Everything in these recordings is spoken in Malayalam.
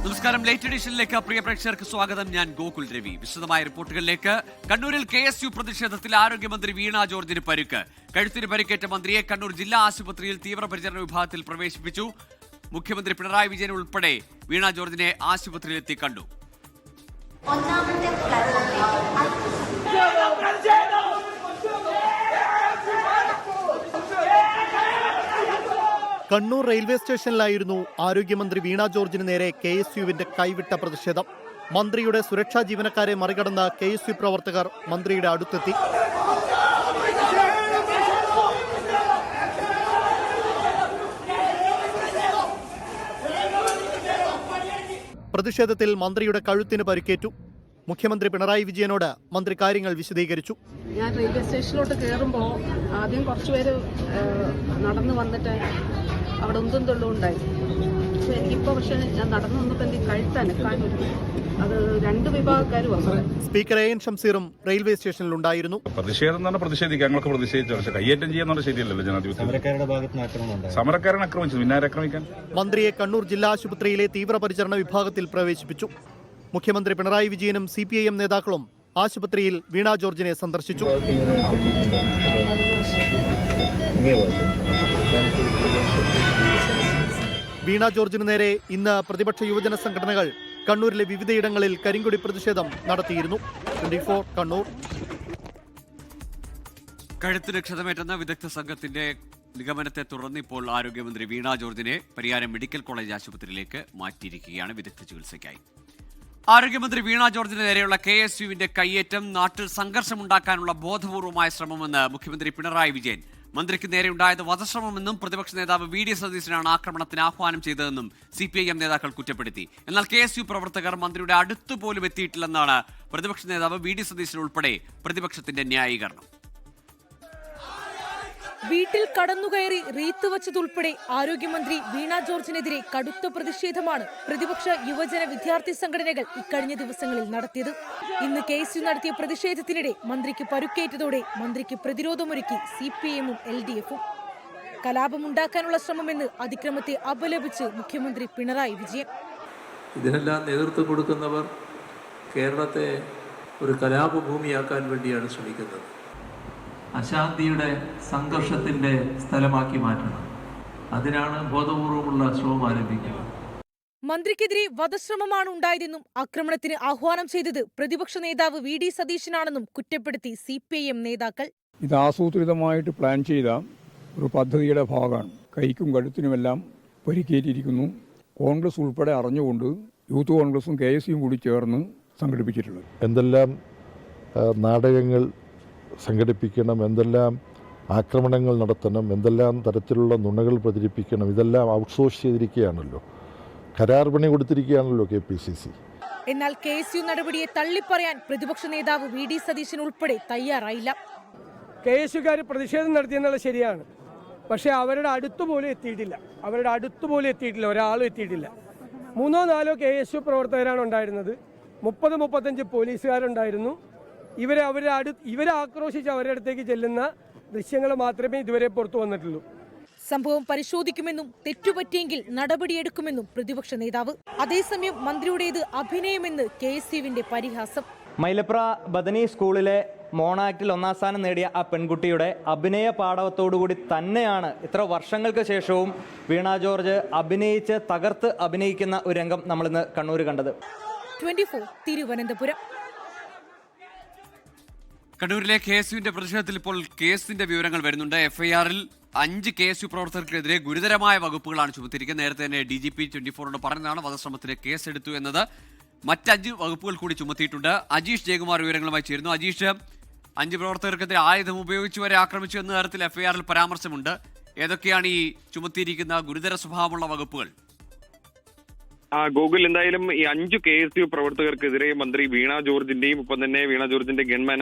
നമസ്കാരം. ലേറ്റ് എഡിഷനിലേക്ക് പ്രിയ പ്രേക്ഷകർക്ക് സ്വാഗതം. ഞാൻ ഗോകുൽ രവി. വിശദമായ റിപ്പോർട്ടുകളിലേക്ക്. കണ്ണൂരിൽ KSU പ്രതിഷേധത്തിൽ ആരോഗ്യമന്ത്രി വീണ ജോർജിന് പരിക്ക്. കഴുത്തിന് പരിക്കേറ്റ മന്ത്രിയെ കണ്ണൂർ ജില്ലാ ആശുപത്രിയിൽ തീവ്രപരിചരണ വിഭാഗത്തിൽ പ്രവേശിപ്പിച്ചു. മുഖ്യമന്ത്രി പിണറായി വിജയൻ ഉൾപ്പെടെ വീണ ജോർജിനെ ആശുപത്രിയിലെത്തി കണ്ടു. കണ്ണൂർ റെയിൽവേ സ്റ്റേഷനിലായിരുന്നു ആരോഗ്യമന്ത്രി വീണ ജോർജിന് നേരെ KSUവിന്റെ കൈവിട്ട പ്രതിഷേധം. മന്ത്രിയുടെ സുരക്ഷാ ജീവനക്കാരെ മറികടന്ന KSU പ്രവർത്തകർ മന്ത്രിയുടെ അടുത്തെത്തി. പ്രതിഷേധത്തിൽ മന്ത്രിയുടെ കഴുത്തിന് പരിക്കേറ്റു. മുഖ്യമന്ത്രി പിണറായി വിജയനോട് മന്ത്രി കാര്യങ്ങൾ വിശദീകരിച്ചു. ഞാൻ റെയിൽവേ സ്റ്റേഷനിലോട്ട് കയറുമ്പോൾ ആദ്യം കുറച്ചുപേര് നടന്നു വന്നിട്ട് അവിടെ ഉന്തും തൊള്ളും ഉണ്ടായി. പക്ഷെ ഞാൻ നടന്നു വന്നപ്പോൾ എനിക്ക് കഴുത്തനക്കാൻ പറ്റും. അത് രണ്ട് വിഭാഗക്കാരും വന്നു. സ്പീക്കർ AN ഷംസീറും റെയിൽവേ സ്റ്റേഷനിലുണ്ടായിരുന്നു. പ്രതിഷേധം എന്ന് പറഞ്ഞാൽ പ്രതിഷേധിക്കാം, ഞങ്ങൾക്ക് പ്രതിഷേധിച്ചു. പക്ഷേ കയ്യേറ്റം ചെയ്യുന്നത് ശരിയല്ലല്ലോ. ജനാധിപത്യം സമരക്കാരൻ ആക്രമിച്ചു, പിന്നെ ആക്രമിക്കാൻ. മന്ത്രിയെ കണ്ണൂർ ജില്ലാ ആശുപത്രിയിലെ തീവ്രപരിചരണ വിഭാഗത്തിൽ പ്രവേശിപ്പിച്ചു. മുഖ്യമന്ത്രി പിണറായി വിജയനും CPIM നേതാക്കളും ആശുപത്രിയിൽ വീണ ജോർജിനെ സന്ദർശിച്ചു. വീണ ജോർജിന് നേരെ ഇന്ന് പ്രതിപക്ഷ യുവജന സംഘടനകൾ കണ്ണൂരിലെ വിവിധയിടങ്ങളിൽ കരിങ്കൊടി പ്രതിഷേധം നടത്തിയിരുന്നു. 24 കണ്ണൂർ. കഴുത്തിന് ക്ഷതമേറ്റെന്ന വിദഗ്ധ സംഘത്തിന്റെ നിഗമനത്തെ തുടർന്ന് ഇപ്പോൾ ആരോഗ്യമന്ത്രി വീണ ജോർജിനെ പരിയാരം മെഡിക്കൽ കോളേജ് ആശുപത്രിയിലേക്ക് മാറ്റിയിരിക്കുകയാണ് വിദഗ്ധ ചികിത്സയ്ക്കായി. ആരോഗ്യമന്ത്രി വീണ ജോർജിന് നേരെയുള്ള KSUവിന്റെ കയ്യേറ്റം നാട്ടിൽ സംഘർഷമുണ്ടാക്കാനുള്ള ബോധപൂർവമായ ശ്രമമെന്ന് മുഖ്യമന്ത്രി പിണറായി വിജയൻ. മന്ത്രിക്ക് നേരെയുണ്ടായത് വധശ്രമമെന്നും പ്രതിപക്ഷ നേതാവ് VD സതീശനാണ് ആക്രമണത്തിന് ആഹ്വാനം ചെയ്തതെന്നും CPIM നേതാക്കൾ കുറ്റപ്പെടുത്തി. എന്നാൽ KSU പ്രവർത്തകർ മന്ത്രിയുടെ അടുത്തുപോലും എത്തിയിട്ടില്ലെന്നാണ് പ്രതിപക്ഷ നേതാവ് VD സതീശൻ ഉൾപ്പെടെ പ്രതിപക്ഷത്തിന്റെ ന്യായീകരണം. വീട്ടിൽ കടന്നുകയറി റീത്ത് വച്ചതുൾപ്പെടെ ആരോഗ്യമന്ത്രി വീണ ജോർജിനെതിരെ കടുത്ത പ്രതിഷേധമാണ് പ്രതിപക്ഷ യുവജന വിദ്യാർത്ഥി സംഘടനകൾ ഇക്കഴിഞ്ഞ ദിവസങ്ങളിൽ നടത്തിയത്. ഇന്ന് KSU നടത്തിയ പ്രതിഷേധത്തിനിടെ മന്ത്രിക്ക് പരുക്കേറ്റതോടെ മന്ത്രിക്ക് പ്രതിരോധമൊരുക്കി CPIM-ഉം LDF-ഉം. കലാപമുണ്ടാക്കാനുള്ള ശ്രമമെന്ന് അതിക്രമത്തെ അപലപിച്ച് മുഖ്യമന്ത്രി പിണറായി വിജയൻ. ഇതിനെല്ലാം നേതൃത്വം കൊടുക്കുന്നവർ കേരളത്തെ ഒരു കലാപഭൂമിയാക്കാൻ വേണ്ടിയാണ് ശ്രമിക്കുന്നത്. അശാന്തിയുടെ സംഘർഷത്തിന്റെ സ്ഥലമാക്കി മാറ്റണം. അതിനാണ് ബോധപൂർവമുള്ള ശ്രമം ആരംഭിക്കുന്നത്. മന്ത്രിക്കെതിരെ വധശ്രമമാണ് ഉണ്ടായതെന്നും ആക്രമണത്തിന് ആഹ്വാനം ചെയ്തത് പ്രതിപക്ഷ നേതാവ് VD സതീശനാണെന്നും കുറ്റപ്പെടുത്തി CPIM നേതാക്കൾ. ഇത് ആസൂത്രിതമായിട്ട് പ്ലാൻ ചെയ്ത ഒരു പദ്ധതിയുടെ ഭാഗമാണ്. കൈക്കും കഴുത്തിനുമെല്ലാം പരിക്കേറ്റിരിക്കുന്നു. കോൺഗ്രസ് ഉൾപ്പെടെ അറിഞ്ഞുകൊണ്ട് യൂത്ത് കോൺഗ്രസും KSUവും കൂടി ചേർന്ന് സംഘടിപ്പിച്ചിട്ടുള്ളത്. എന്തെല്ലാം നാടകങ്ങൾ സംഘടിപ്പിക്കണം, എന്തെല്ലാം ആക്രമണങ്ങൾ നടത്തണം, എന്തെല്ലാം തരത്തിലുള്ള നുണകൾ പ്രചരിപ്പിക്കണം, ഇതെല്ലാം ഔട്ട്സോഴ്സ് ചെയ്തിരിക്കുകയാണല്ലോ. കരാർ പണി കൊടുത്തിരിക്കുകയാണല്ലോ KPCC. എന്നാൽ KSU നടപടിയെ തള്ളിപ്പറയാൻ പ്രതിപക്ഷ നേതാവ് VD സതീശൻ ഉൾപ്പെടെ തയ്യാറായില്ല. KSUകാർ പ്രതിഷേധം നടത്തിയെന്നുള്ളത് ശരിയാണ്, പക്ഷേ അവരുടെ അടുത്തുപോലും എത്തിയിട്ടില്ല. ഒരാളും എത്തിയിട്ടില്ല. 3-4 KSU പ്രവർത്തകരാണ് ഉണ്ടായിരുന്നത്. 30-35 പോലീസുകാരുണ്ടായിരുന്നു. ഇവരെ ആക്രോശിച്ച് അവരുടെ അടുത്തേക്ക് ചെല്ലുന്ന ദൃശ്യങ്ങൾ മാത്രമേ ഇതുവരെ പുറത്തു വന്നിട്ടുള്ളൂ. സംഭവം പരിശോധിക്കുമെന്നും തെറ്റുപറ്റിയെങ്കിൽ നടപടിയെടുക്കുമെന്നും പ്രതിപക്ഷ നേതാവ്. അതേസമയം മന്ത്രിയുടേത് അഭിനയമെന്ന് KSUവിന്റെ പരിഹാസം. മൈലപ്ര ബദനി സ്കൂളിലെ മോണാക്ടിൽ 1ാം സ്ഥാനം നേടിയ ആ പെൺകുട്ടിയുടെ അഭിനയ പാടവത്തോടുകൂടി തന്നെയാണ് ഇത്ര വർഷങ്ങൾക്ക് ശേഷവും വീണ ജോർജ് അഭിനയിച്ച് തകർത്ത് അഭിനയിക്കുന്ന ഒരു രംഗം നമ്മളിന്ന് കണ്ണൂർ കണ്ടത്. 24 തിരുവനന്തപുരം. കണ്ണൂരിലെ KSUവിന്റെ പ്രതിഷേധത്തിൽ ഇപ്പോൾ കേസിന്റെ വിവരങ്ങൾ വരുന്നുണ്ട്. FIR-ൽ 5 KSU പ്രവർത്തകർക്കെതിരെ ഗുരുതരമായ വകുപ്പുകളാണ് ചുമത്തിയിരിക്കുന്നത്. നേരത്തെ തന്നെ DGP 24-നോട് പറഞ്ഞതാണ് വധശ്രമത്തിന് കേസെടുത്തു എന്നത്. മറ്റ് 5 വകുപ്പുകൾ കൂടി ചുമത്തിയിട്ടുണ്ട്. അജീഷ് ജയകുമാർ വിവരങ്ങളുമായി ചേരുന്നു. അജീഷ്, 5 പ്രവർത്തകർക്കെതിരെ ആയുധം ഉപയോഗിച്ച് വരെ ആക്രമിച്ചു എന്ന തരത്തിൽ FIR-ൽ പരാമർശമുണ്ട്. ഏതൊക്കെയാണ് ഈ ചുമത്തിയിരിക്കുന്ന ഗുരുതര സ്വഭാവമുള്ള വകുപ്പുകൾ? ഗൂഗിൾ എന്തായാലും ഈ 5 KSU പ്രവർത്തകർക്കെതിരെ മന്ത്രി വീണ ജോർജിന്റെയും ഒപ്പം തന്നെ വീണ ജോർജിന്റെ ഗൺമാൻ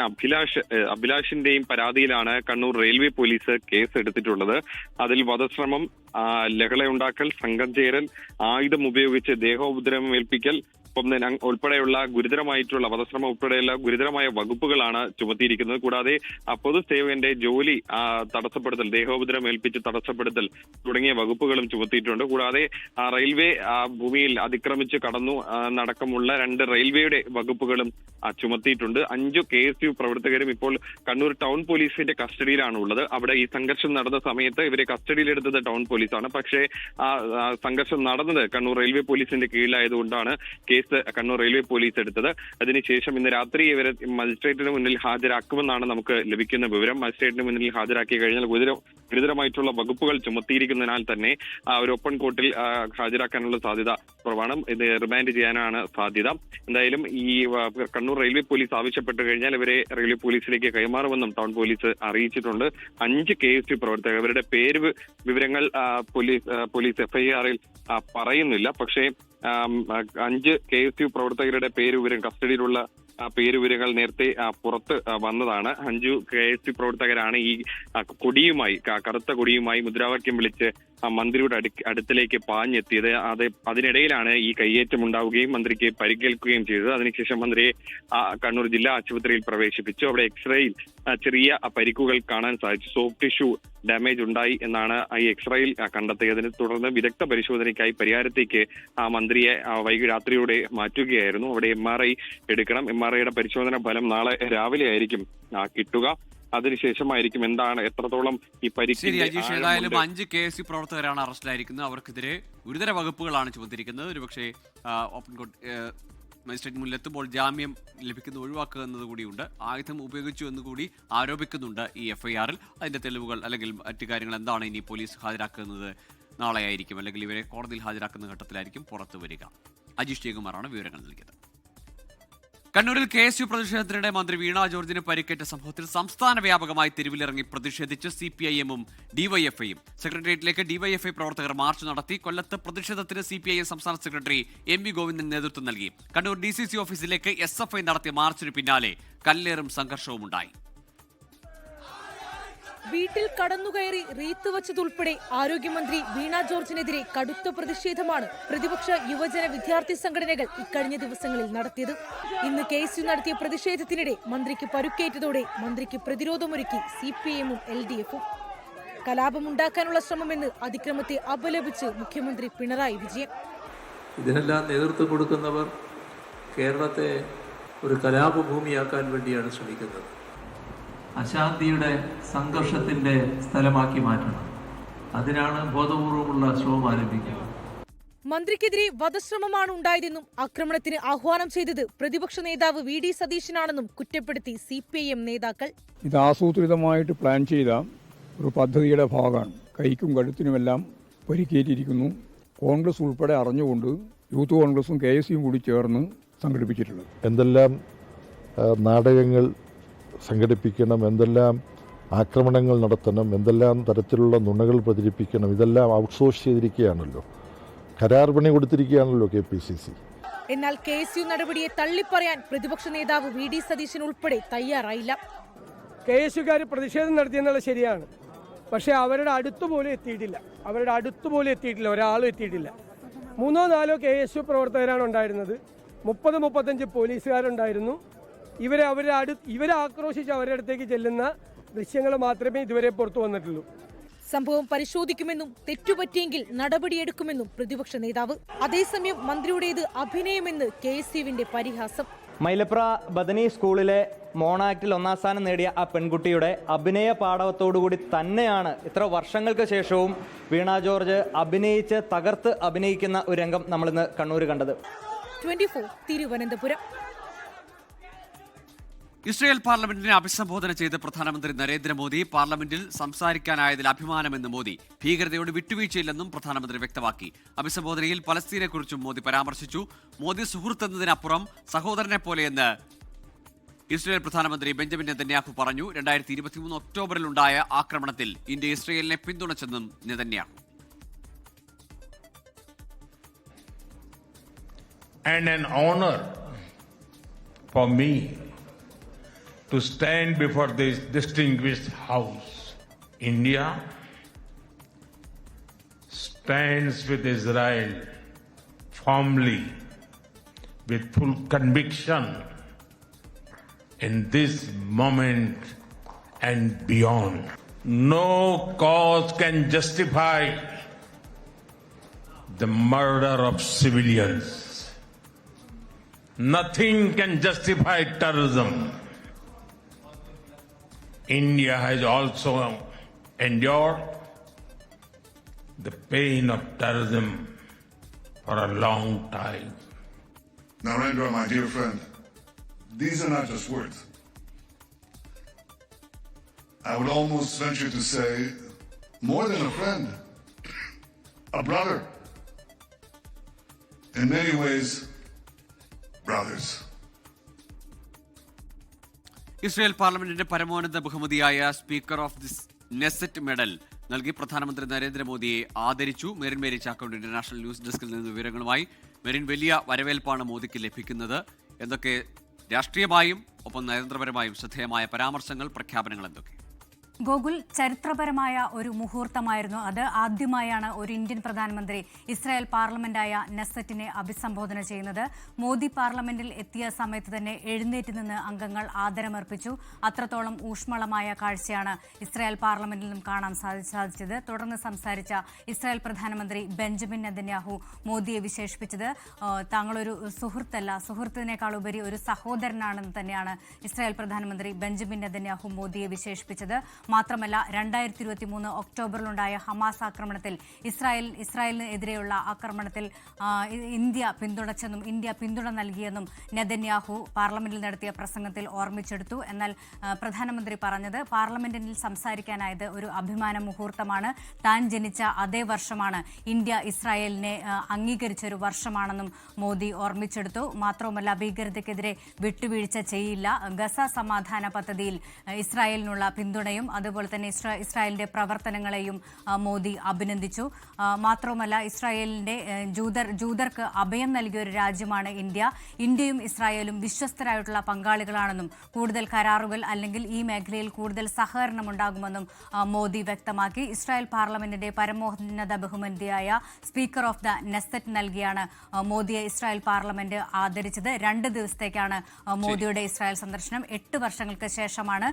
അഭിലാഷിന്റെയും പരാതിയിലാണ് കണ്ണൂർ റെയിൽവേ പോലീസ് കേസ് എടുത്തിട്ടുള്ളത്. അതിൽ വധശ്രമം, ലഹളയുണ്ടാക്കൽ, സംഘം ചേരൽ, ആയുധം ഉപയോഗിച്ച് ദേഹോപദ്രവം ഏൽപ്പിക്കൽ, ഉൾപ്പെടെയുള്ള ഗുരുതരമായിട്ടുള്ള വധശ്രമം ഉൾപ്പെടെയുള്ള ഗുരുതരമായ വകുപ്പുകളാണ് ചുമത്തിയിരിക്കുന്നത്. കൂടാതെ പൊതുസേവകന്റെ ജോലി തടസ്സപ്പെടുത്തൽ, ദേഹോപദ്രവം ഏൽപ്പിച്ച് തടസ്സപ്പെടുത്തൽ തുടങ്ങിയ വകുപ്പുകളും ചുമത്തിയിട്ടുണ്ട്. കൂടാതെ റെയിൽവേ ഭൂമിയിൽ അതിക്രമിച്ച് കടന്നു നടക്കമുള്ള 2 റെയിൽവേയുടെ വകുപ്പുകളും ചുമത്തിയിട്ടുണ്ട്. 5 KSU പ്രവർത്തകരും ഇപ്പോൾ കണ്ണൂർ ടൗൺ പോലീസിന്റെ കസ്റ്റഡിയിലാണ് ഉള്ളത്. അവിടെ ഈ സംഘർഷം നടന്ന സമയത്ത് ഇവരെ കസ്റ്റഡിയിലെടുത്തത് ടൗൺ പോലീസാണ്. പക്ഷേ സംഘർഷം നടന്നത് കണ്ണൂർ റെയിൽവേ പോലീസിന്റെ കീഴിലായതുകൊണ്ടാണ് കേസ് കണ്ണൂർ റെയിൽവേ പോലീസ് എടുത്തത്. അതിനുശേഷം ഇന്ന് രാത്രി ഇവരെ മജിസ്ട്രേറ്റിന് മുന്നിൽ ഹാജരാക്കുമെന്നാണ് നമുക്ക് ലഭിക്കുന്ന വിവരം. മജിസ്ട്രേറ്റിന് മുന്നിൽ ഹാജരാക്കി കഴിഞ്ഞാൽ ഗുരുതരമായിട്ടുള്ള വകുപ്പുകൾ ചുമത്തിയിരിക്കുന്നതിനാൽ തന്നെ ഒരു ഓപ്പൺ കോർട്ടിൽ ഹാജരാക്കാനുള്ള സാധ്യത കുറവാണ്. ഇത് റിമാൻഡ് ചെയ്യാനാണ് സാധ്യത. എന്തായാലും ഈ കണ്ണൂർ റെയിൽവേ പോലീസ് ആവശ്യപ്പെട്ടു കഴിഞ്ഞാൽ ഇവരെ റെയിൽവേ പോലീസിലേക്ക് കൈമാറുമെന്നും ടൗൺ പോലീസ് അറിയിച്ചിട്ടുണ്ട്. 5 KSU പ്രവർത്തകർ, അവരുടെ പേര് വിവരങ്ങൾ പോലീസ് FIR-ൽ പറയുന്നില്ല. പക്ഷേ 5 KSU പ്രവർത്തകരുടെ പേരുവിവരം, കസ്റ്റഡിയിലുള്ള പേരുവിവരങ്ങൾ നേരത്തെ പുറത്ത് വന്നതാണ്. 5 KSU പ്രവർത്തകരാണ് ഈ കൊടിയുമായി, കറുത്ത കൊടിയുമായി മുദ്രാവാക്യം വിളിച്ച് മന്ത്രിയുടെ അടുത്തിലേക്ക് പാഞ്ഞെത്തിയത്. അതിനിടയിലാണ് ഈ കയ്യേറ്റം ഉണ്ടാവുകയും മന്ത്രിക്ക് പരിക്കേൽക്കുകയും ചെയ്തത്. അതിനുശേഷം മന്ത്രിയെ കണ്ണൂർ ജില്ലാ ആശുപത്രിയിൽ പ്രവേശിപ്പിച്ചു. അവിടെ എക്സ്റേയിൽ ചെറിയ പരിക്കുകൾ കാണാൻ സാധിച്ചു. സോഫ്റ്റ് ടിഷ്യൂ ഡാമേജ് ഉണ്ടായി എന്നാണ് ഈ എക്സ്റേയിൽ കണ്ടെത്തിയതിനെ തുടർന്ന് വിദഗ്ധ പരിശോധനയ്ക്കായി പരിയാരത്തേക്ക് മന്ത്രിയെ വൈകി രാത്രിയോടെ മാറ്റുകയായിരുന്നു. അവിടെ MRI എടുക്കണം. MRIയുടെ പരിശോധന ഫലം നാളെ രാവിലെ ആയിരിക്കും കിട്ടുക. അതിനുശേഷമായിരിക്കും എന്താണ് എത്രത്തോളം ഈ പരിസ്ഥിതി. ഏതായാലും 5 KSU പ്രവർത്തകരാണ് അറസ്റ്റിലായിരിക്കുന്നത്. അവർക്കെതിരെ ഗുരുതര വകുപ്പുകളാണ് ചുമത്തിയിരിക്കുന്നത്. ഒരുപക്ഷെ ഓപ്പൺ കോർട്ട് മജിസ്ട്രേറ്റ് മുന്നിലെത്തുമ്പോൾ ജാമ്യം ലഭിക്കുന്നത് ഒഴിവാക്കുക എന്നതുകൂടിയുണ്ട്. ആയുധം ഉപയോഗിച്ചു എന്നുകൂടി ആരോപിക്കുന്നുണ്ട് ഈ FIR-ൽ. അതിന്റെ തെളിവുകൾ അല്ലെങ്കിൽ മറ്റു കാര്യങ്ങൾ എന്താണ് ഇനി പോലീസ് ഹാജരാക്കുന്നത് നാളെ ആയിരിക്കും, അല്ലെങ്കിൽ ഇവരെ കോടതിയിൽ ഹാജരാക്കുന്ന ഘട്ടത്തിലായിരിക്കും പുറത്തു വരിക. അജീഷ് ജയകുമാറാണ് വിവരങ്ങൾ നൽകിയത്. കണ്ണൂരിൽ KSU പ്രതിഷേധത്തിനിടെ മന്ത്രി വീണ ജോർജിന് പരിക്കേറ്റ സംഭവത്തിൽ സംസ്ഥാന വ്യാപകമായി തെരുവിലിറങ്ങി പ്രതിഷേധിച്ച് CPIM-ഉം DYFI-യും. സെക്രട്ടേറിയറ്റിലേക്ക് DYFI പ്രവർത്തകർ മാർച്ച് നടത്തി. കൊല്ലത്ത് പ്രതിഷേധത്തിന് CPIM സംസ്ഥാന സെക്രട്ടറി MV ഗോവിന്ദൻ നേതൃത്വം നൽകി. കണ്ണൂർ DCC ഓഫീസിലേക്ക് SFI നടത്തിയ മാർച്ചിന് പിന്നാലെ കല്ലേറും സംഘർഷവും ഉണ്ടായി. വീട്ടിൽ കടന്നുകയറി റീത്ത് വച്ചതുൾപ്പെടെ ആരോഗ്യമന്ത്രി വീണ ജോർജിനെതിരെ കടുത്ത പ്രതിഷേധമാണ് പ്രതിപക്ഷ യുവജന വിദ്യാർത്ഥി സംഘടനകൾ ഇക്കഴിഞ്ഞ ദിവസങ്ങളിൽ നടത്തിയത്. ഇന്ന് KSU നടത്തിയ പ്രതിഷേധത്തിനിടെ മന്ത്രിക്ക് പരുക്കേറ്റതോടെ മന്ത്രിക്ക് പ്രതിരോധമൊരുക്കി CPIM-ഉം LDF-ഉം. കലാപമുണ്ടാക്കാനുള്ള ശ്രമമെന്ന് അതിക്രമത്തെ അപലപിച്ച് മുഖ്യമന്ത്രി പിണറായി വിജയൻ. ഇതിനെല്ലാം നേതൃത്വം കൊടുക്കുന്നവർ കേരളത്തെ ഒരു കലാപഭൂമിയാക്കാൻ വേണ്ടിയാണ് ശ്രമിക്കുന്നത്. അശാന്തിയുടെ സംഘർഷത്തിന്റെ സ്ഥലമാക്കി മാറ്റണം. അതിനാണ് ബോധപൂർവമുള്ള ശ്രമം ആരംഭിക്കുന്നത്. മന്ത്രിക്കെതിരെ വധശ്രമമാണ് ഉണ്ടായതെന്നും ആക്രമണത്തിന് ആഹ്വാനം ചെയ്തത് പ്രതിപക്ഷ നേതാവ് VD സതീശനാണെന്നും കുറ്റപ്പെടുത്തി CPIM നേതാക്കൾ. ഇത് ആസൂത്രിതമായിട്ട് പ്ലാൻ ചെയ്ത ഒരു പദ്ധതിയുടെ ഭാഗമാണ്. കൈക്കും കഴുത്തിനുമെല്ലാം പരിക്കേറ്റിരിക്കുന്നു. കോൺഗ്രസ് ഉൾപ്പെടെ അറിഞ്ഞുകൊണ്ട് യൂത്ത് കോൺഗ്രസും KSU-യും കൂടി ചേർന്ന് സംഘടിപ്പിച്ചിട്ടുള്ളത്. എന്തെല്ലാം നാടകങ്ങൾ സംഘടിപ്പിക്കണം, എന്തെല്ലാം ആക്രമണങ്ങൾ നടത്തണം, എന്തെല്ലാം തരത്തിലുള്ള നുണകൾ പ്രചരിപ്പിക്കണം, ഇതെല്ലാം ഔട്ട്സോഴ്സ് ചെയ്തിരിക്കുകയാണല്ലോ. കരാർ പണി കൊടുത്തിരിക്കുകയാണല്ലോ KPCC. എന്നാൽ KSU നടപടിയെ തള്ളിപ്പറയാൻ പ്രതിപക്ഷ നേതാവ് VD സതീശൻ ഉൾപ്പെടെ തയ്യാറായില്ല. KSU-കാർ പ്രതിഷേധം നടത്തിയെന്നുള്ളത് ശരിയാണ്. പക്ഷേ അവരുടെ അടുത്തുപോലും എത്തിയിട്ടില്ല. ഒരാളും എത്തിയിട്ടില്ല. 3-4 KSU പ്രവർത്തകരാണ് ഉണ്ടായിരുന്നത്. 30-35 പോലീസുകാരുണ്ടായിരുന്നു. ഇവരെ ആക്രോശിച്ച് അവരുടെ അടുത്തേക്ക് ചെല്ലുന്ന ദൃശ്യങ്ങൾ മാത്രമേ ഇതുവരെ പുറത്തു വന്നിട്ടുള്ളൂ. സംഭവം പരിശോധിക്കുമെന്നും തെറ്റുപറ്റിയെങ്കിൽ നടപടിയെടുക്കുമെന്നും പ്രതിപക്ഷ നേതാവ്. അതേസമയം മന്ത്രിയുടേത് അഭിനയമെന്ന് KSU-വിന്റെ പരിഹാസം. മൈലപ്ര ബദനി സ്കൂളിലെ മോണാക്റ്റിൽ 1-ാം സ്ഥാനം നേടിയ ആ പെൺകുട്ടിയുടെ അഭിനയ പാടവത്തോടുകൂടി തന്നെയാണ് ഇത്ര വർഷങ്ങൾക്ക് ശേഷവും വീണ ജോർജ് അഭിനയിച്ച് തകർത്ത് അഭിനയിക്കുന്ന ഒരു രംഗം നമ്മളിന്ന് കണ്ണൂർ കണ്ടത്. 24 തിരുവനന്തപുരം. ഇസ്രയേൽ പാർലമെന്റിനെ അഭിസംബോധന ചെയ്ത് പ്രധാനമന്ത്രി നരേന്ദ്രമോദി പാർലമെന്റിൽ സംസാരിക്കാനായതിൽ അഭിമാനമെന്ന് മോദി. ഭീകരതയോട് വിട്ടുവീഴ്ചയില്ലെന്നും പ്രധാനമന്ത്രി വ്യക്തമാക്കി. അഭിസംബോധനയിൽ പലസ്തീനെക്കുറിച്ചും മോദി പരാമർശിച്ചു. മോദി സുഹൃത്തെന്നതിനപ്പുറം സഹോദരനെ പോലെയെന്ന് ഇസ്രയേൽ പ്രധാനമന്ത്രി ബെഞ്ചമിൻ നെതന്യാഹു പറഞ്ഞു. 2023 ഒക്ടോബറിലുണ്ടായ ആക്രമണത്തിൽ ഇന്ത്യ ഇസ്രയേലിനെ പിന്തുണച്ചെന്നും Netanyahu. And an honor for me to stand before this distinguished house. India stands with Israel firmly with full conviction in this moment and beyond. No cause can justify the murder of civilians. Nothing can justify terrorism. India has also endured the pain of terrorism for a long time. Narendra, my dear friend, these are not just words. I would almost venture to say, more than a friend, a brother. In many ways, brothers. Israel പാർലമെന്റിന്റെ പരമോന്നത ബഹുമതിയായ speaker of the Knesset medal നൽകി പ്രധാനമന്ത്രി നരേന്ദ്രമോദിയെ ആദരിച്ചു. മെറിൻ മേരി ചാക്കോട് ഇന്റർനാഷണൽ ന്യൂസ് ഡെസ്കിൽ നിന്ന് വിവരങ്ങളുമായി. മെറിൻ, വലിയ വരവേൽപ്പാണ് മോദിക്ക് ലഭിക്കുന്നത്. എന്തൊക്കെ രാഷ്ട്രീയമായും ഒപ്പം നയതന്ത്രപരമായും ശ്രദ്ധേയമായ പരാമർശങ്ങൾ, പ്രഖ്യാപനങ്ങൾ എന്തൊക്കെ? ഗോകുൽ, ചരിത്രപരമായ ഒരു മുഹൂർത്തമായിരുന്നു അത്. ആദ്യമായാണ് ഒരു ഇന്ത്യൻ പ്രധാനമന്ത്രി ഇസ്രായേൽ പാർലമെന്റായ നെസറ്റിനെ അഭിസംബോധന ചെയ്യുന്നത്. മോദി പാർലമെന്റിൽ എത്തിയ സമയത്ത് തന്നെ എഴുന്നേറ്റ് നിന്ന് അംഗങ്ങൾ ആദരമർപ്പിച്ചു. അത്രത്തോളം ഊഷ്മളമായ കാഴ്ചയാണ് ഇസ്രായേൽ പാർലമെന്റിൽ നിന്നും കാണാൻ സാധിച്ചത്. തുടർന്ന് സംസാരിച്ച ഇസ്രായേൽ പ്രധാനമന്ത്രി ബെഞ്ചമിൻ നെതന്യാഹു മോദിയെ വിശേഷിപ്പിച്ചത് താങ്കളൊരു സുഹൃത്തല്ല, സുഹൃത്തിനേക്കാൾ ഉപരി ഒരു സഹോദരനാണെന്ന് തന്നെയാണ് ഇസ്രായേൽ പ്രധാനമന്ത്രി ബെഞ്ചമിൻ നെതന്യാഹു മോദിയെ വിശേഷിപ്പിച്ചത്. മാത്രമല്ല 2023 ഒക്ടോബറിലുണ്ടായ ഹമാസ് ആക്രമണത്തിൽ ഇസ്രായേലിന് എതിരെയുള്ള ആക്രമണത്തിൽ ഇന്ത്യ പിന്തുണച്ചെന്നും ഇന്ത്യ പിന്തുണ നൽകിയെന്നും നെതന്യാഹു പാർലമെന്റിൽ നടത്തിയ പ്രസംഗത്തിൽ ഓർമ്മിച്ചെടുത്തു. എന്നാൽ പ്രധാനമന്ത്രി പറഞ്ഞത് പാർലമെന്റിൽ സംസാരിക്കാനായത് ഒരു അഭിമാന മുഹൂർത്തമാണ്. താൻ ജനിച്ച അതേ വർഷമാണ് ഇന്ത്യ ഇസ്രായേലിനെ അംഗീകരിച്ചൊരു വർഷമാണെന്നും മോദി ഓർമ്മിച്ചെടുത്തു. മാത്രവുമല്ല ഭീകരതയ്ക്കെതിരെ വിട്ടുവീഴ്ച ചെയ്യില്ല. ഗസ സമാധാന പദ്ധതിയിൽ ഇസ്രായേലിനുള്ള പിന്തുണയും അതുപോലെ തന്നെ ഇസ്രായേലിന്റെ പ്രവർത്തനങ്ങളെയും മോദി അഭിനന്ദിച്ചു. മാത്രവുമല്ല ഇസ്രായേലിന്റെ ജൂതർക്ക് അഭയം നൽകിയ ഒരു രാജ്യമാണ് ഇന്ത്യ. ഇന്ത്യയും ഇസ്രായേലും വിശ്വസ്തരായിട്ടുള്ള പങ്കാളികളാണെന്നും കൂടുതൽ കരാറുകൾ അല്ലെങ്കിൽ ഈ മേഖലയിൽ കൂടുതൽ സഹകരണം ഉണ്ടാകുമെന്നും മോദി വ്യക്തമാക്കി. ഇസ്രായേൽ പാർലമെന്റിന്റെ പരമോന്നത ബഹുമതിയായ സ്പീക്കർ ഓഫ് ദ നെസറ്റ് നൽകിയാണ് മോദിയെ ഇസ്രായേൽ പാർലമെന്റ് ആദരിച്ചത്. 2 ദിവസത്തേക്കാണ് മോദിയുടെ ഇസ്രായേൽ സന്ദർശനം. 8 വർഷങ്ങൾക്ക് ശേഷമാണ്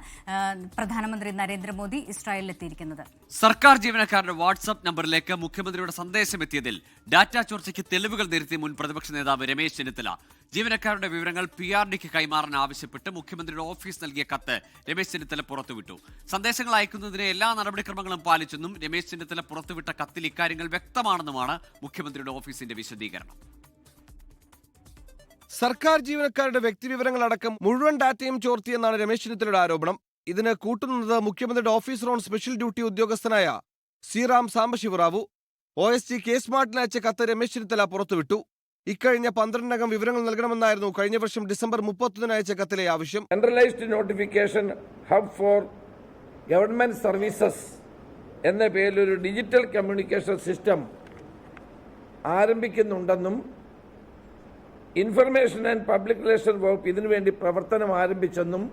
പ്രധാനമന്ത്രി നരേന്ദ്രമോദി ഇസ്രായേലിലെത്തിയിരിക്കുന്നത്. സർക്കാർ ജീവനക്കാരുടെ വാട്സ്ആപ്പ് നമ്പറിലേക്ക് മുഖ്യമന്ത്രിയുടെ സന്ദേശം എത്തിയതിൽ ഡാറ്റ ചോർച്ചയ്ക്ക് തെളിവുകൾ നിരത്തി മുൻ പ്രതിപക്ഷ നേതാവ് രമേശ് ചെന്നിത്തല. ജീവനക്കാരുടെ വിവരങ്ങൾ PRDക്ക് കൈമാറാൻ ആവശ്യപ്പെട്ട് മുഖ്യമന്ത്രിയുടെ ഓഫീസ് നൽകിയ കത്ത് രമേശ് ചെന്നിത്തല പുറത്തുവിട്ടു. സന്ദേശങ്ങൾ അയക്കുന്നതിന് എല്ലാ നടപടിക്രമങ്ങളും പാലിച്ചെന്നും രമേശ് ചെന്നിത്തല പുറത്തുവിട്ട കത്തിൽ ഇക്കാര്യങ്ങൾ വ്യക്തമാണെന്നുമാണ് മുഖ്യമന്ത്രിയുടെ ഓഫീസിന്റെ വിശദീകരണം. സർക്കാർ ജീവനക്കാരുടെ വ്യക്തിവിവരങ്ങളടക്കം മുഴുവൻ ഡാറ്റയും ചോർത്തിയെന്നാണ് രമേശ് ചെന്നിത്തലയുടെ ആരോപണം. ഇതിന് കൂട്ടുനിന്നത് മുഖ്യമന്ത്രിയുടെ ഓഫീസർ ഓൺ സ്പെഷ്യൽ ഡ്യൂട്ടി ഉദ്യോഗസ്ഥനായ ശ്രീറാം സാംബശിവറാവു. OSG കെ സ്മാർട്ടിന് അയച്ച കത്ത് രമേശ് ചെന്നിത്തല പുറത്തുവിട്ടു. ഇക്കഴിഞ്ഞ 12-നകം വിവരങ്ങൾ നൽകണമെന്നായിരുന്നു കഴിഞ്ഞ വർഷം ഡിസംബർ 31 അയച്ച കത്തിലെ ആവശ്യം. Centralised notification hub for government services എന്ന പേരിൽ ഒരു ഡിജിറ്റൽ കമ്മ്യൂണിക്കേഷൻ സിസ്റ്റം ആരംഭിക്കുന്നുണ്ടെന്നും ഇൻഫർമേഷൻ ആൻഡ് പബ്ലിക് റിലേഷൻ വകുപ്പ് ഇതിനുവേണ്ടി പ്രവർത്തനം ആരംഭിച്ചെന്നും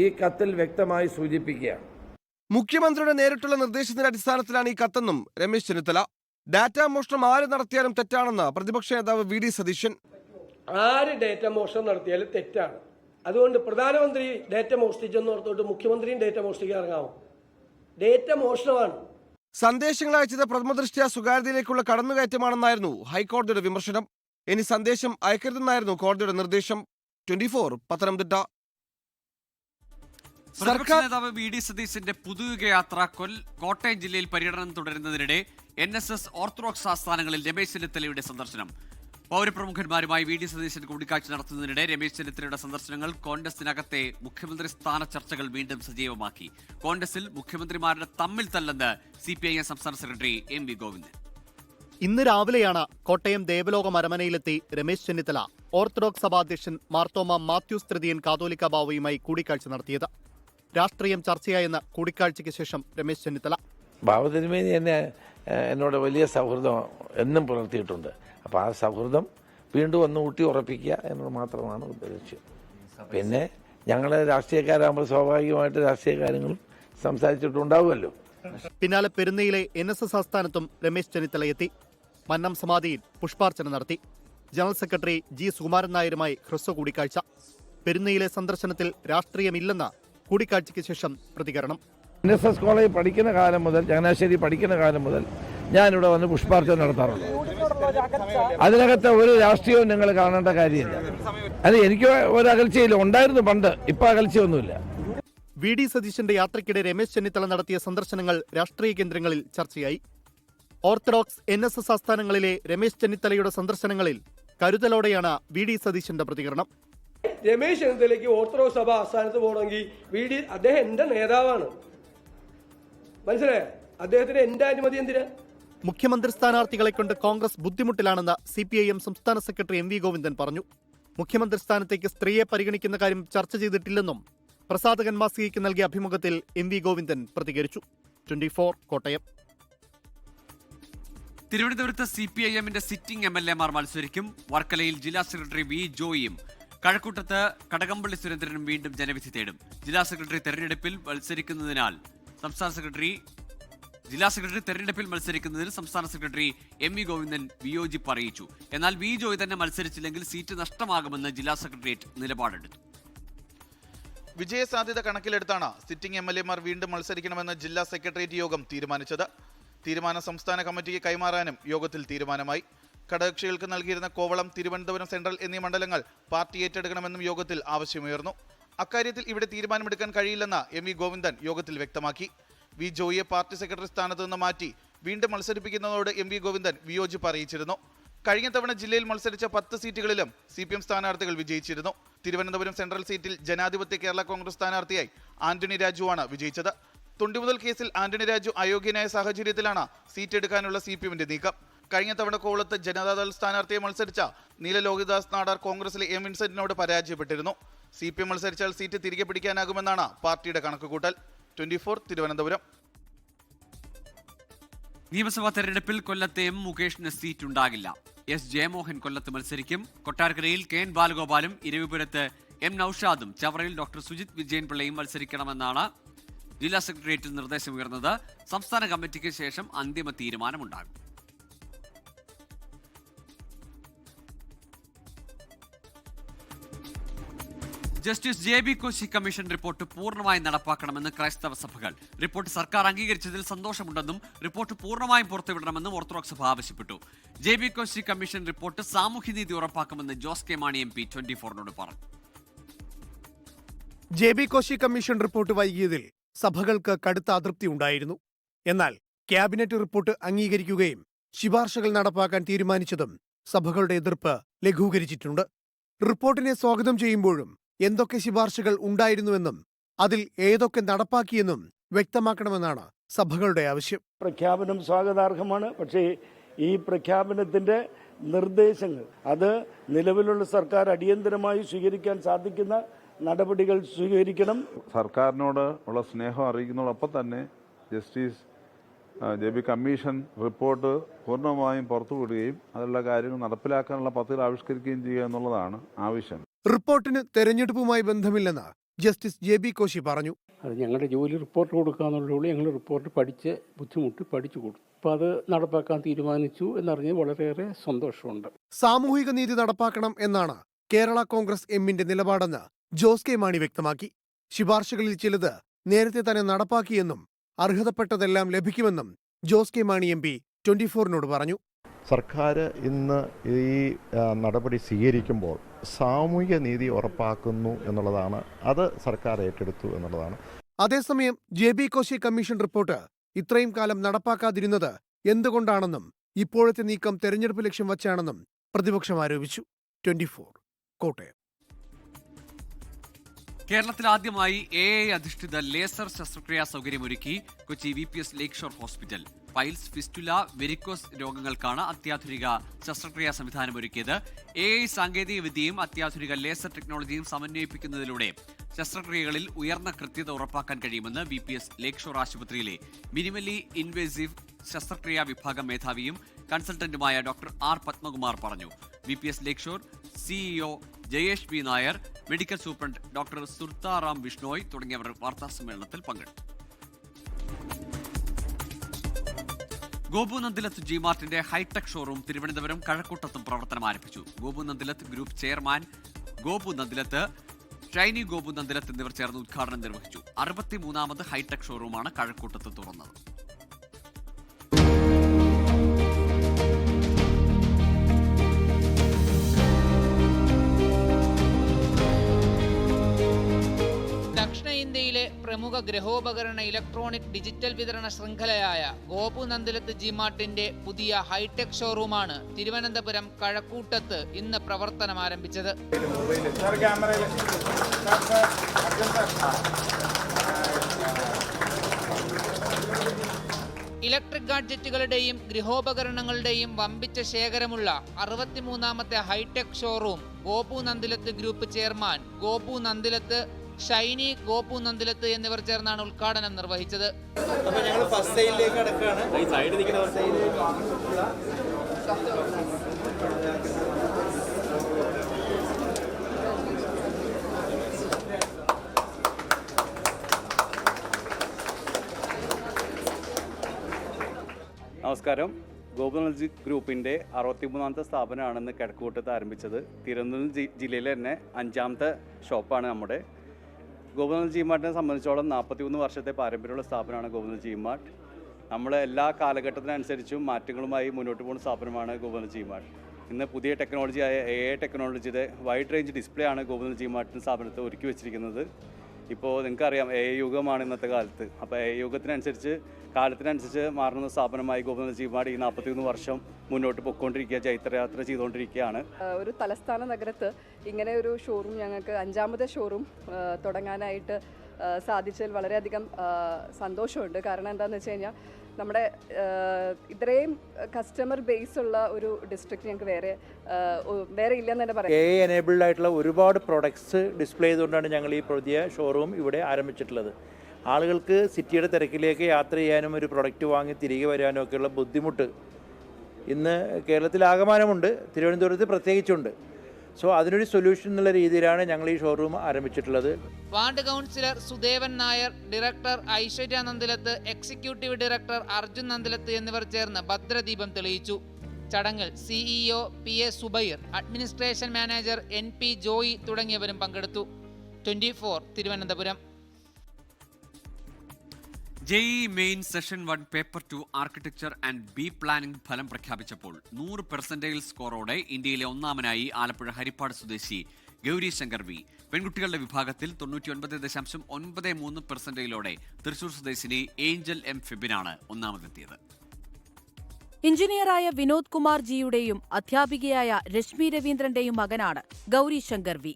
ഈ കത്തിൽ വ്യക്തമായി സൂചിപ്പിക്കുകയാണ്. മുഖ്യമന്ത്രിയുടെ നേരിട്ടുള്ള നിർദ്ദേശത്തിന്റെ അടിസ്ഥാനത്തിലാണ് ഈ കത്തെന്നും രമേശ് ചെന്നിത്തല. ഡാറ്റ മോഷണം ആര് നടത്തിയാലും തെറ്റാണെന്ന് പ്രതിപക്ഷ നേതാവ് VD സതീശൻ. ആര് ഡേറ്റ മോഷണം നടത്തിയാലും തെറ്റാണ്. അതുകൊണ്ട് പ്രധാനമന്ത്രി ഡേറ്റ മോഷ്ടിച്ചെന്ന് ഓർത്തോട്ട് മുഖ്യമന്ത്രിയും ഡേറ്റ മോഷ്ടിക്കാൻ ഇറങ്ങാമോ? ഡേറ്റ മോഷണമാണ്. സന്ദേശങ്ങൾ അയച്ചത് പ്രഥമദൃഷ്ട്യാ സ്വകാര്യതയിലേക്കുള്ള കടന്നുകയറ്റമാണെന്നായിരുന്നു ഹൈക്കോടതിയുടെ വിമർശനം. ഇനി സന്ദേശം അയക്കരുതെന്നായിരുന്നു കോടതിയുടെ നിർദ്ദേശം. 24 പത്തനംതിട്ട. പ്രതിപക്ഷ നേതാവ് VD സതീശന്റെ പുതുയുഗ യാത്ര കോട്ടയം ജില്ലയിൽ പര്യടനം തുടരുന്നതിനിടെ NSS ഓർത്തഡോക്സ് ആസ്ഥാനങ്ങളിൽ രമേശ് ചെന്നിത്തലയുടെ സന്ദർശനം. പൗരപ്രമുഖന്മാരുമായി VD സതീശൻ കൂടിക്കാഴ്ച നടത്തുന്നതിനിടെ രമേശ് ചെന്നിത്തലയുടെ സന്ദർശനങ്ങൾ കോൺഗ്രസിനകത്തെ മുഖ്യമന്ത്രി സ്ഥാന ചർച്ചകൾ വീണ്ടും സജീവമാക്കി. കോൺഗ്രസിൽ മുഖ്യമന്ത്രിമാരുടെ തമ്മിൽ തല്ലെന്ന് CPIM സംസ്ഥാന സെക്രട്ടറി MV ഗോവിന്ദൻ. ഇന്ന് രാവിലെയാണ് കോട്ടയം ദേവലോക അരമനയിലെത്തി രമേശ് ചെന്നിത്തല ഓർത്തഡോക്സ് സഭാധ്യക്ഷൻ മാർത്തോമ മാത്യൂസ് തൃതീയൻ കാതോലിക്ക ബാവയുമായി കൂടിക്കാഴ്ച നടത്തിയത്. രാഷ്ട്രീയം ചർച്ചയായെന്ന് കൂടിക്കാഴ്ചയ്ക്ക് ശേഷം രമേശ് ചെന്നിത്തല. ഭാവതിരുമേനി എന്നോട് വലിയ സൗഹൃദം എന്നും പുലർത്തിയിട്ടുണ്ട്. അപ്പോൾ ആ സൗഹൃദം വീണ്ടും ഒന്ന് ഊട്ടി ഉറപ്പിക്കുക എന്നത് മാത്രമാണ് ഉദ്ദേശിച്ചത്. പിന്നെ ഞങ്ങൾ രാഷ്ട്രീയക്കാരാകുമ്പോൾ സ്വാഭാവികമായിട്ട് രാഷ്ട്രീയ കാര്യങ്ങളും സംസാരിച്ചിട്ടുണ്ടാവുമല്ലോ. പിന്നാലെ പെരുന്നയിലെ NSS ആസ്ഥാനത്തും രമേശ് ചെന്നിത്തല എത്തി. മന്നം സമാധിയിൽ പുഷ്പാർച്ചന നടത്തി. ജനറൽ സെക്രട്ടറി ജി സുകുമാരൻ നായരുമായി ഹ്രസ്വ കൂടിക്കാഴ്ച. പെരുന്നയിലെ സന്ദർശനത്തിൽ രാഷ്ട്രീയമില്ലെന്ന കൂടിക്കാഴ്ചയ്ക്ക് ശേഷം പ്രതികരണം. NSS കോളേജ് പഠിക്കുന്ന കാലം മുതൽ, ചങ്ങനാശ്ശേരി പഠിക്കുന്ന കാലം മുതൽ ഞാനിവിടെ വന്ന് പുഷ്പാർച്ചന നടത്താറുണ്ട്. അതിനകത്ത് ഒരു രാഷ്ട്രീയവും നിങ്ങൾ കാണേണ്ട കാര്യമില്ല. അത് എനിക്ക് ഒരു അകൽച്ചയില്ല, ഉണ്ടായിരുന്നു പണ്ട്, ഇപ്പം അകൽച്ചയൊന്നുമില്ല. VD സതീശന്റെ യാത്രയ്ക്കിടെ രമേശ് ചെന്നിത്തല നടത്തിയ സന്ദർശനങ്ങൾ രാഷ്ട്രീയ കേന്ദ്രങ്ങളിൽ ചർച്ചയായി. ഓർത്തഡോക്സ് NSS ആസ്ഥാനങ്ങളിലെ രമേശ് ചെന്നിത്തലയുടെ സന്ദർശനങ്ങളിൽ കരുതലോടെയാണ് VD സതീശന്റെ പ്രതികരണം. രമേശ് ചെന്നിത്തലയ്ക്ക് ഓർത്തഡോക്സ് സഭ ആസ്ഥാനത്ത് പോകണമെങ്കിൽ അദ്ദേഹം എന്റെ നേതാവാണ്, മനസ്സിലായോ? അദ്ദേഹത്തിന് എന്റെ അനുമതി എന്തിനാ? മുഖ്യമന്ത്രി സ്ഥാനാർത്ഥികളെ കൊണ്ട് കോൺഗ്രസ് ബുദ്ധിമുട്ടിലാണെന്ന് CPIM സംസ്ഥാന സെക്രട്ടറി MV ഗോവിന്ദൻ പറഞ്ഞു. മുഖ്യമന്ത്രി സ്ഥാനത്തേക്ക് സ്ത്രീയെ പരിഗണിക്കുന്ന കാര്യം ചർച്ച ചെയ്തിട്ടില്ലെന്നും പ്രസാധകൻ മാസികയ്ക്ക് നൽകിയ അഭിമുഖത്തിൽ MV ഗോവിന്ദൻ പ്രതികരിച്ചു. 24 കോട്ടയം. തിരുവനന്തപുരത്ത് CPIMന്റെ സിറ്റിംഗ് MLAമാർ മത്സരിക്കും. വർക്കലയിൽ ജില്ലാ സെക്രട്ടറി V ജോയിയും കഴക്കൂട്ടത്ത് കടകംപള്ളി സുരേന്ദ്രനും വീണ്ടും ജനവിധി തേടും. ജില്ലാ സെക്രട്ടറി തെരഞ്ഞെടുപ്പിൽ മത്സരിക്കുന്നതിൽ സംസ്ഥാന സെക്രട്ടറി MV ഗോവിന്ദൻ വിയോജിപ്പ് അറിയിച്ചു. എന്നാൽ V ജോയി തന്നെ മത്സരിച്ചില്ലെങ്കിൽ സീറ്റ് നഷ്ടമാകുമെന്ന് ജില്ലാ സെക്രട്ടേറിയറ്റ് നിലപാടെടുത്തു. വിജയസാധ്യത കണക്കിലെടുത്താണ് സിറ്റിംഗ് MLAമാർ വീണ്ടും മത്സരിക്കണമെന്ന് ജില്ലാ സെക്രട്ടേറിയറ്റ് യോഗം തീരുമാനിച്ചത്. തീരുമാനം സംസ്ഥാന കമ്മിറ്റിക്ക് കൈമാറാനും യോഗത്തിൽ തീരുമാനമായി. ഘടകകക്ഷികൾക്ക് നൽകിയിരുന്ന കോവളം, തിരുവനന്തപുരം സെൻട്രൽ എന്നീ മണ്ഡലങ്ങൾ പാർട്ടി ഏറ്റെടുക്കണമെന്നും യോഗത്തിൽ ആവശ്യമുയർന്നു. അക്കാര്യത്തിൽ ഇവിടെ തീരുമാനമെടുക്കാൻ കഴിയില്ലെന്ന് MV ഗോവിന്ദൻ യോഗത്തിൽ വ്യക്തമാക്കി. V ജോയിയെ പാർട്ടി സെക്രട്ടറി സ്ഥാനത്ത് നിന്ന് മാറ്റി വീണ്ടും മത്സരിപ്പിക്കുന്നതോട് MV ഗോവിന്ദൻ വിയോജിപ്പ് അറിയിച്ചിരുന്നു. കഴിഞ്ഞ തവണ ജില്ലയിൽ മത്സരിച്ച 10 സീറ്റുകളിലും CPM സ്ഥാനാർത്ഥികൾ വിജയിച്ചിരുന്നു. തിരുവനന്തപുരം സെൻട്രൽ സീറ്റിൽ ജനാധിപത്യ കേരള കോൺഗ്രസ് സ്ഥാനാർത്ഥിയായി ആന്റണി രാജുവാണ് വിജയിച്ചത്. തൊണ്ടിമുതൽ കേസിൽ ആന്റണി രാജു അയോഗ്യനായ സാഹചര്യത്തിലാണ് സീറ്റ് എടുക്കാനുള്ള CPMന്റെ നീക്കം. കഴിഞ്ഞ തവണ കോവളത്ത് ജനതാദൾ സ്ഥാനാർത്ഥിയെ മത്സരിച്ച നീല ലോഹിദാസ് നാടാർ കോൺഗ്രസിലെ M വിൻസെന്റിനോട് പരാജയപ്പെട്ടിരുന്നു. CPM മത്സരിച്ചാൽ സീറ്റ് തിരികെ പിടിക്കാനാകുമെന്നാണ് പാർട്ടിയുടെ കണക്കുകൂട്ടൽ. 24 തിരുവനന്തപുരം. നിയമസഭാ തെരഞ്ഞെടുപ്പിൽ കൊല്ലത്തെ M മുകേഷിന് സീറ്റ് ഉണ്ടാകില്ല. S ജയമോഹൻ കൊല്ലത്ത് മത്സരിക്കും. കൊട്ടാരക്കരയിൽ KN ബാലഗോപാലും ഇരവിപുരത്ത് M നൌഷാദും ചവറയിൽ ഡോക്ടർ സുജിത് വിജയൻപിള്ളയും മത്സരിക്കണമെന്നാണ് ജില്ലാ സെക്രട്ടേറിയറ്റിൽ നിർദ്ദേശമുയർന്നത്. സംസ്ഥാന കമ്മിറ്റിക്ക് ശേഷം അന്തിമ തീരുമാനമുണ്ടാകും. Justice JB Koshy commission report പൂർണ്ണമായും നടപ്പാക്കണമെന്ന് ക്രൈസ്തവ സഭകൾ. റിപ്പോർട്ട് സർക്കാർ അംഗീകരിച്ചതിൽ സന്തോഷമുണ്ടെന്നും റിപ്പോർട്ട് പൂർണ്ണമായും പുറത്തുവിടണമെന്നും ഓർത്തഡോക്സ് സഭ ആവശ്യപ്പെട്ടു. JB കോശി കമ്മീഷൻ റിപ്പോർട്ട് സാമൂഹ്യനീതി ഉറപ്പാക്കുമെന്ന് ജോസ് കെ മാണി MP 24നോട് പറഞ്ഞു. JB കോശി കമ്മീഷൻ റിപ്പോർട്ട് വൈകിയതിൽ സഭകൾക്ക് കടുത്ത അതൃപ്തി ഉണ്ടായിരുന്നു. എന്നാൽ ക്യാബിനറ്റ് റിപ്പോർട്ട് അംഗീകരിക്കുകയും ശുപാർശകൾ നടപ്പാക്കാൻ തീരുമാനിച്ചതും സഭകളുടെ എതിർപ്പ് ലഘൂകരിച്ചിട്ടുണ്ട്. റിപ്പോർട്ടിനെ സ്വാഗതം ചെയ്യുമ്പോഴും എന്തൊക്കെ ശുപാർശകൾ ഉണ്ടായിരുന്നുവെന്നും അതിൽ ഏതൊക്കെ നടപ്പാക്കിയെന്നും വ്യക്തമാക്കണമെന്നാണ് സഭകളുടെ ആവശ്യം. പ്രഖ്യാപനം സ്വാഗതാർഹമാണ്. പക്ഷേ ഈ പ്രഖ്യാപനത്തിന്റെ നിർദ്ദേശങ്ങൾ അത് നിലവിലുള്ള സർക്കാർ അടിയന്തരമായി സ്വീകരിക്കാൻ സാധിക്കുന്ന നടപടികൾ സ്വീകരിക്കണം. സർക്കാരിനോട് ഉള്ള സ്നേഹം അറിയിക്കുന്നതോടൊപ്പം തന്നെ ജസ്റ്റിസ് JB കമ്മീഷൻ റിപ്പോർട്ട് പൂർണ്ണമായും പുറത്തുവിടുകയും അതിലുള്ള കാര്യങ്ങൾ നടപ്പിലാക്കാനുള്ള പദ്ധതികൾ ആവിഷ്കരിക്കുകയും ചെയ്യുക എന്നുള്ളതാണ് ആവശ്യം. റിപ്പോർട്ടിന് തെരഞ്ഞെടുപ്പുമായി ബന്ധമില്ലെന്ന് ജസ്റ്റിസ് JB കോശി പറഞ്ഞു. അത് ഞങ്ങളുടെ ജോലി റിപ്പോർട്ട് കൊടുക്കാന്നുള്ളൂ. ഞങ്ങൾ റിപ്പോർട്ട് ബുദ്ധിമുട്ടി പഠിച്ചു കൊടുത്തു. അപ്പോൾ അത് നടപ്പാക്കാൻ തീരുമാനിച്ചു എന്നറിഞ്ഞ് വളരെയേറെ സന്തോഷമുണ്ട്. സാമൂഹിക നീതി നടപ്പാക്കണം എന്നാണ് കേരള കോൺഗ്രസ് എമ്മിന്റെ നിലപാടെന്ന് ജോസ് കെ മാണി വ്യക്തമാക്കി. ശുപാർശകളിൽ ചിലത് നേരത്തെ തന്നെ നടപ്പാക്കിയെന്നും അർഹതപ്പെട്ടതെല്ലാം ലഭിക്കുമെന്നും ജോസ് കെ മാണി MP 24നോട് പറഞ്ഞു. സർക്കാർ ഇന്ന് ഈ നടപടി സ്വീകരിക്കുമ്പോൾ സാമൂഹിക നീതി ഉറപ്പാക്കുന്നു എന്നുള്ളതാണ്, അത് സർക്കാർ ഏറ്റെടുത്തു എന്നുള്ളതാണ്. അതേസമയം JB കോശി കമ്മീഷൻ റിപ്പോർട്ട് ഇത്രയും കാലം നടപ്പാക്കാതിരുന്നത് എന്തുകൊണ്ടാണെന്നും ഇപ്പോഴത്തെ നീക്കം തെരഞ്ഞെടുപ്പ് ലക്ഷ്യം വച്ചാണെന്നും പ്രതിപക്ഷം ആരോപിച്ചു. 24 കോട്ടയം. കേരളത്തിൽ ആദ്യമായി AI അധിഷ്ഠിത ലേസർ ശസ്ത്രക്രിയാ സൗകര്യമൊരുക്കി Kochi VPS Lakeshore hospital. Piles, fistula, varicose രോഗങ്ങൾക്കാണ് അത്യാധുനിക ശസ്ത്രക്രിയാ സംവിധാനമൊരുക്കിയത്. AI സാങ്കേതിക വിദ്യയും അത്യാധുനിക ലേസർ ടെക്നോളജിയും സമന്വയിപ്പിക്കുന്നതിലൂടെ ശസ്ത്രക്രിയകളിൽ ഉയർന്ന കൃത്യത ഉറപ്പാക്കാൻ കഴിയുമെന്ന് VPS ലേക്ക് ഷോർ ആശുപത്രിയിലെ മിനിമലി ഇൻവേസീവ് ശസ്ത്രക്രിയാ വിഭാഗം മേധാവിയും കൺസൾട്ടന്റുമായ ഡോക്ടർ R പത്മകുമാർ പറഞ്ഞു. VPS Lakeshore CEO Jayesh B Nair, medical superintendent doctor Surtharam Vishnoi തുടങ്ങിയവർ വാർത്താസമ്മേളനത്തിൽ പങ്കെടുത്തു. ഗോപു നന്ദിലത്ത് ജിമാർട്ടിന്റെ ഹൈടെക് ഷോറൂം തിരുവനന്തപുരം കഴക്കൂട്ടത്തും പ്രവർത്തനം ആരംഭിച്ചു. ഗോപു നന്ദിലത്ത് ഗ്രൂപ്പ് ചെയർമാൻ ഗോപു നന്ദിലത്ത്, ഷൈനി ഗോപു നന്ദിലത്ത് എന്നിവർ ചേർന്ന് ഉദ്ഘാടനം നിർവഹിച്ചു. 63ാമത് ഹൈടെക് ഷോറൂമാണ് കഴക്കൂട്ടത്ത് തുറന്നത്. ദക്ഷിണ ഇന്ത്യയിലെ പ്രമുഖ ഗൃഹോപകരണ ഇലക്ട്രോണിക് ഡിജിറ്റൽ വിതരണ ശൃംഖലയായ ഗോപു നന്ദിലത്ത് ജിമാർട്ടിന്റെ പുതിയ ഹൈടെക് ഷോറൂമാണ് തിരുവനന്തപുരം കഴക്കൂട്ടത്ത് ഇന്ന് പ്രവർത്തനം ആരംഭിച്ചത്. ഇലക്ട്രിക് ഗാഡ്ജറ്റുകളുടെയും ഗൃഹോപകരണങ്ങളുടെയും വമ്പിച്ച ശേഖരമുള്ള 63ാമത്തെ hi tech showroom Gopu Nandilath group chairman Gopu Nandilath, Shiny Gopu Nandilath എന്നിവർ ചേർന്നാണ് ഉദ്ഘാടനം നിർവഹിച്ചത്. നമസ്കാരം. ഗോപു നന്ദിലത്ത് ഗ്രൂപ്പിൻ്റെ 63ാമത്തെ സ്ഥാപനമാണ് ഇന്ന് കിഴക്കൂട്ടത്ത് ആരംഭിച്ചത്. തിരുവനന്തപുരം ജില്ലയിലെ തന്നെ 5ാമത്തെ ഷോപ്പാണ് നമ്മുടെ. ഗോപു നന്ദിലത്ത് ജിമാർട്ടിനെ സംബന്ധിച്ചോളം 41 വർഷത്തെ പാരമ്പര്യമുള്ള സ്ഥാപനമാണ് ഗോപു നന്ദിലത്ത് ജിമാർട്ട്. നമ്മൾ എല്ലാ കാലഘട്ടത്തിനനുസരിച്ചും മാറ്റങ്ങളുമായി മുന്നോട്ട് പോകുന്ന സ്ഥാപനമാണ് ഗോപു നന്ദിലത്ത് ജിമാർട്ട്. ഇന്ന് പുതിയ ടെക്നോളജിയായ AI ടെക്നോളജിയുടെ വൈഡ് റേഞ്ച് ഡിസ്പ്ലേ ആണ് ഗോപു നന്ദിലത്ത് ജിമാർട്ടിൻ്റെ സ്ഥാപനത്തെ ഒരുക്കി വെച്ചിരിക്കുന്നത്. ഇപ്പോൾ നിങ്ങൾക്കറിയാം AI യുഗമാണ് ഇന്നത്തെ കാലത്ത്. അപ്പോൾ AI യുഗത്തിനനുസരിച്ച് കാലത്തിനനുസരിച്ച് മാറുന്ന സ്ഥാപനമായി ഗോപു നന്ദിലത്ത് ജിമാർട്ട് ഈ 41 വർഷം മുന്നോട്ട് പൊയ്ക്കൊണ്ടിരിക്കുക, ചൈത്രയാത്ര ചെയ്തുകൊണ്ടിരിക്കുകയാണ്. ഒരു തലസ്ഥാന നഗരത്ത് ഇങ്ങനെ ഒരു ഷോറൂം, ഞങ്ങൾക്ക് 5ാമത്തെ ഷോറൂം തുടങ്ങാനായിട്ട് സാധിച്ചതിൽ വളരെയധികം സന്തോഷമുണ്ട്. കാരണം എന്താണെന്ന് വെച്ച് കഴിഞ്ഞാൽ നമ്മുടെ ഇത്രയും കസ്റ്റമർ ബേസ് ഉള്ള ഒരു ഡിസ്ട്രിക്റ്റ് ഞങ്ങൾക്ക് വേറെ ഇല്ലെന്ന് തന്നെ പറയാം. AI എനേബിൾഡ് ആയിട്ടുള്ള ഒരുപാട് പ്രൊഡക്ട്സ് ഡിസ്പ്ലേ ചെയ്തുകൊണ്ടാണ് ഞങ്ങൾ ഈ പുതിയ ഷോറൂം ഇവിടെ ആരംഭിച്ചിട്ടുള്ളത്. ആളുകൾക്ക് സിറ്റിയുടെ തിരക്കിലേക്ക് യാത്ര ചെയ്യാനും ഒരു പ്രൊഡക്റ്റ് വാങ്ങി തിരികെ വരാനും ഒക്കെയുള്ള ബുദ്ധിമുട്ട് ഇന്ന് കേരളത്തിലാകമാനമുണ്ട്, തിരുവനന്തപുരത്ത് പ്രത്യേകിച്ചുണ്ട്. സോ അതിനൊരു സൊല്യൂഷൻ എന്നുള്ള രീതിയിലാണ് ഞങ്ങൾ ഈ ഷോറൂം ആരംഭിച്ചിട്ടുള്ളത്. Ward councillor Sudevan Nair, director Aishwarya Nandilath, executive director Arjun Nandilath എന്നിവർ ചേർന്ന് ഭദ്രദീപം തെളിയിച്ചു. ചടങ്ങിൽ CEO PA Zubair, administration manager NP Joy തുടങ്ങിയവരും പങ്കെടുത്തു. 24 Thiruvananthapuram. JEE main session 1 paper 2 architecture and B planning ഫലം പ്രഖ്യാപിച്ചപ്പോൾ 100% സ്കോറോടെ ഇന്ത്യയിലെ ഒന്നാമനായി ആലപ്പുഴ ഹരിപ്പാട് സ്വദേശി ഗൗരി ശങ്കർ വി. പെൺകുട്ടികളുടെ വിഭാഗത്തിൽ 99.93% തൃശൂർ സ്വദേശിനി ഏഞ്ചൽ M ഫെബിനാണ് ഒന്നാമതെത്തിയത്. എഞ്ചിനീയറായ വിനോദ് കുമാർ ജിയുടെയും അധ്യാപികയായ രശ്മി രവീന്ദ്രന്റെയും മകനാണ് ഗൗരി ശങ്കർ വി.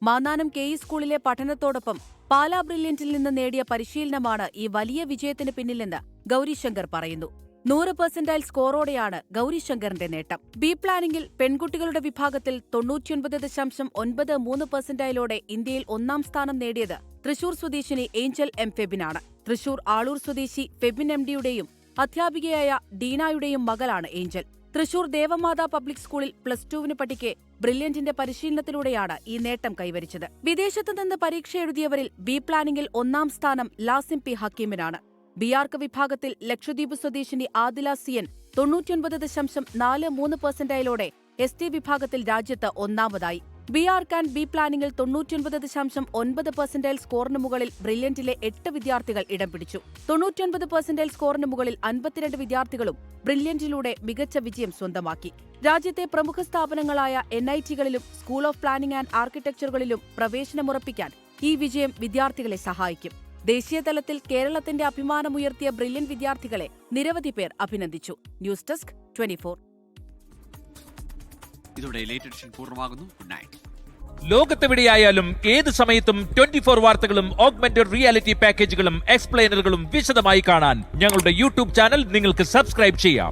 മാന്നാനം KE സ്കൂളിലെ പഠനത്തോടൊപ്പം പാലാ ബ്രില്യന്റിൽ നിന്ന് നേടിയ പരിശീലനമാണ് ഈ വലിയ വിജയത്തിന് പിന്നിലെന്ന് ഗൗരിശങ്കർ പറയുന്നു. 100% സ്കോറോടെയാണ് ഗൗരിശങ്കറിന്റെ നേട്ടം. ബി പ്ലാനിംഗിൽ പെൺകുട്ടികളുടെ വിഭാഗത്തിൽ 99.93% ഇന്ത്യയിൽ ഒന്നാം സ്ഥാനം നേടിയത് തൃശൂർ സ്വദേശിനി ഏഞ്ചൽ M ഫെബിനാണ്. തൃശൂർ ആളൂർ സ്വദേശി ഫെബിൻ MDയുടെയും അധ്യാപികയായ ഡീനായുടെയും മകളാണ് ഏഞ്ചൽ. തൃശൂർ ദേവമാതാ പബ്ലിക് സ്കൂളിൽ +2 പഠിക്കെ ബ്രില്യന്റിന്റെ പരിശീലനത്തിലൂടെയാണ് ഈ നേട്ടം കൈവരിച്ചത്. വിദേശത്ത് നിന്ന് പരീക്ഷ എഴുതിയവരിൽ ബി പ്ലാനിംഗിൽ ഒന്നാം സ്ഥാനം ലാസിം P ഹക്കീമിനാണ്. BARC വിഭാഗത്തിൽ ലക്ഷദ്വീപ് സ്വദേശിനി ആദില CN 99.43% ST വിഭാഗത്തിൽ രാജ്യത്ത് ഒന്നാമതായി. BARC ആൻഡ് ബി പ്ലാനിംഗിൽ 99.9% സ്കോറിന് മുകളിൽ ബ്രില്യന്റിലെ 8 വിദ്യാർത്ഥികൾ ഇടം പിടിച്ചു. 99% സ്കോറിന് മുകളിൽ 52 വിദ്യാർത്ഥികളും ബ്രില്യന്റിലൂടെ മികച്ച വിജയം സ്വന്തമാക്കി. രാജ്യത്തെ പ്രമുഖ സ്ഥാപനങ്ങളായ NITകളിലും സ്കൂൾ ഓഫ് പ്ലാനിംഗ് ആൻഡ് ആർക്കിടെക്ചറുകളിലും പ്രവേശനമുറപ്പിക്കാൻ ഈ വിജയം വിദ്യാർത്ഥികളെ സഹായിക്കും. ദേശീയതലത്തിൽ കേരളത്തിന്റെ അഭിമാനമുയർത്തിയ ബ്രില്യന്റ് വിദ്യാർത്ഥികളെ നിരവധി പേർ അഭിനന്ദിച്ചു. News desk 24. ഇതോടെ ലേറ്റ് എഡിഷൻ പൂർണ്ണമാകുന്നു. Good night. ലോകത്തെവിടെയായാലും ഏത് സമയത്തും 24 വാർത്തകളും ഓഗ്മെന്റഡ് റിയാലിറ്റി പാക്കേജുകളും എക്സ്പ്ലെയിനറുകളും വിശദമായി കാണാൻ ഞങ്ങളുടെ YouTube ചാനൽ നിങ്ങൾക്ക് സബ്സ്ക്രൈബ് ചെയ്യാം.